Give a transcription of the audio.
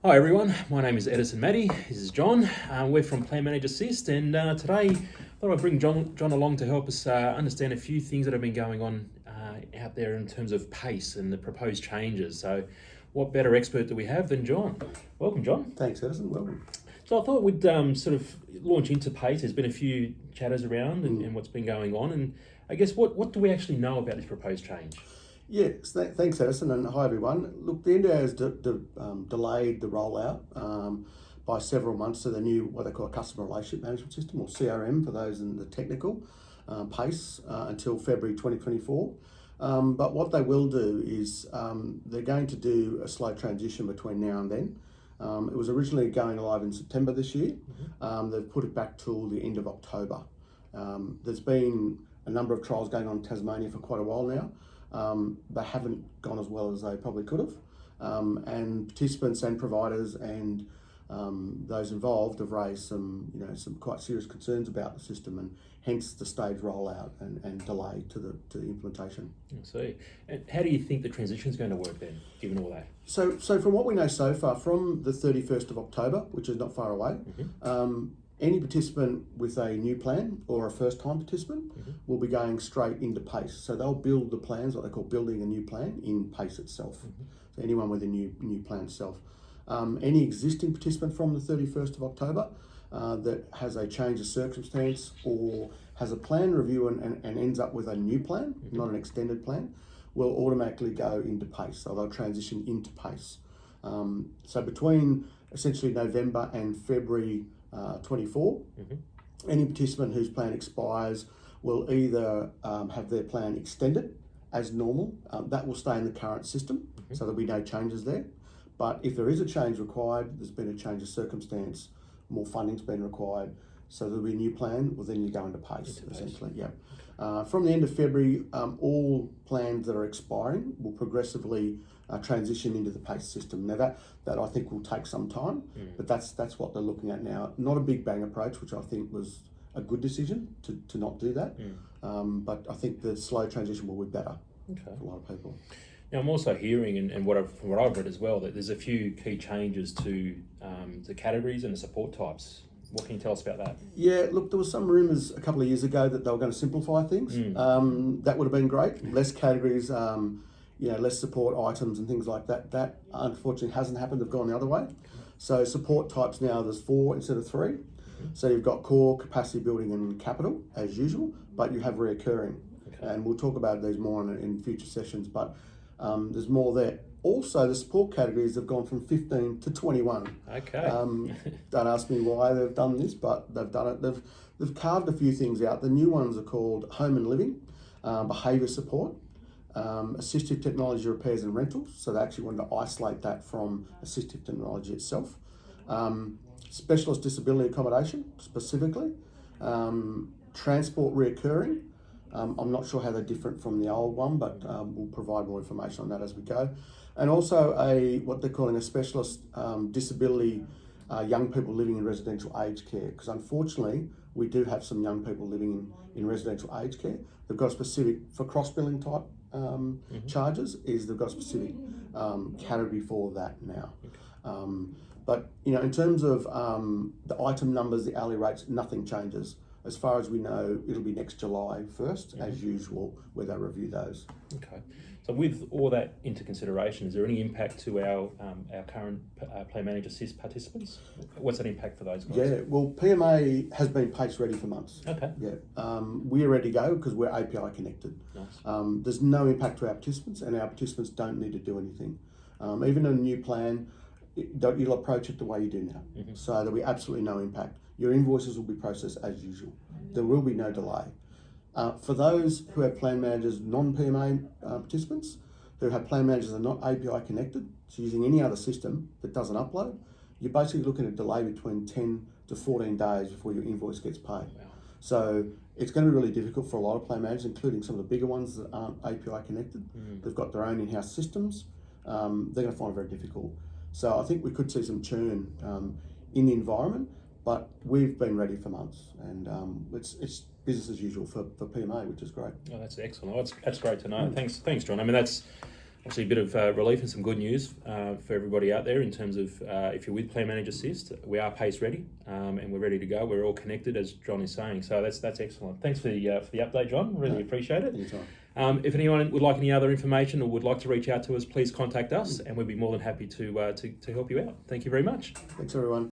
Hi everyone, my name is Edison Matty. This is John. We're from Plan Manager Assist, and today I thought I'd bring John along to help us understand a few things that have been going on out there in terms of PACE and the proposed changes. So, what better expert do we have than John? Welcome, John. Thanks, Edison. Welcome. So I thought we'd sort of launch into PACE. There's been a few chatters around and what's been going on, and I guess what do we actually know about this proposed change? Yes, thanks, Edison, and hi everyone. Look, the NDIA has delayed the rollout by several months to the new what they call a customer relationship management system, or CRM for those in the technical PACE, until February 2024. But what they will do is they're going to do a slow transition between now and then. It was originally going live in September this year. They've put it back till the end of October. There's been a number of trials going on in Tasmania for quite a while now. They haven't gone as well as they probably could have, and participants and providers and those involved have raised some quite serious concerns about the system, and hence the stage rollout and delay to the implementation. I see. And how do you think the transition is going to work then, given all that? So from what we know so far, from the 31st of October, which is not far away, any participant with a new plan or a first-time participant will be going straight into PACE. So they'll build the plans, what they call building a new plan, in PACE itself. So anyone with a new plan itself. Any existing participant from the 31st of October that has a change of circumstance or has a plan review and ends up with a new plan, not an extended plan, will automatically go into PACE. So they'll transition into PACE. So between essentially November and February 24, any participant whose plan expires will either have their plan extended as normal. That will stay in the current system, so there'll be no changes there. But if there is a change required, there's been a change of circumstance, more funding's been required, so there'll be a new plan, well then you go into PACE, essentially. From the end of February, all plans that are expiring will progressively transition into the PACE system. Now that I think will take some time, but that's what they're looking at now. Not a big bang approach, which I think was a good decision to not do that. But I think the slow transition will be better for a lot of people. Now, I'm also hearing, and from what I've read as well, that there's a few key changes to the categories and the support types. What can you tell us about that? Yeah, look, there was some rumours a couple of years ago that they were going to simplify things. That would have been great. Less categories, less support items and things like that. That unfortunately hasn't happened. They've gone the other way. So support types now, there's 4 instead of 3. So you've got core, capacity building and capital as usual, but you have reoccurring. And we'll talk about these more in future sessions, but there's more there. Also, the support categories have gone from 15 to 21. Okay. Don't ask me why they've done this, but they've done it. They've carved a few things out. The new ones are called home and living, behaviour support, assistive technology repairs and rentals. So they actually wanted to isolate that from assistive technology itself. Specialist disability accommodation, specifically. Transport reoccurring. I'm not sure how they're different from the old one, but we'll provide more information on that as we go. And also what they're calling a specialist disability young people living in residential aged care, because unfortunately we do have some young people living in residential aged care. They've got a specific, for cross-billing type charges, they've got a specific category for that now. But in terms of the item numbers, the hourly rates, nothing changes. As far as we know, it'll be next July 1st, as usual, where they review those. Okay. So with all that into consideration, is there any impact to our current Plan Manager Assist participants? What's that impact for those guys? Yeah, well, PMA has been PACE ready for months. Okay. Yeah, we're ready to go because we're API connected. Nice. There's no impact to our participants, and our participants don't need to do anything. Even in a new plan, you'll approach it the way you do now. So there'll be absolutely no impact. Your invoices will be processed as usual. There will be no delay. For those who have plan managers, non-PMA participants, who have plan managers that are not API connected, so using any other system that doesn't upload, you're basically looking at a delay between 10 to 14 days before your invoice gets paid. Wow. So it's going to be really difficult for a lot of plan managers, including some of the bigger ones that aren't API connected. They've got their own in-house systems. They're going to find it very difficult. So I think we could see some churn in the environment, but we've been ready for months, and it's business as usual for PMA, which is great. Oh, that's excellent. Oh, that's great to know. Thanks, John. I mean, that's obviously a bit of relief and some good news for everybody out there in terms of if you're with Plan Manager Assist, we are PACE ready and we're ready to go. We're all connected, as John is saying. So that's excellent. Thanks for the update, John. Really appreciate it. Anytime. If anyone would like any other information or would like to reach out to us, please contact us, and we'd be more than happy to help you out. Thank you very much. Thanks, everyone.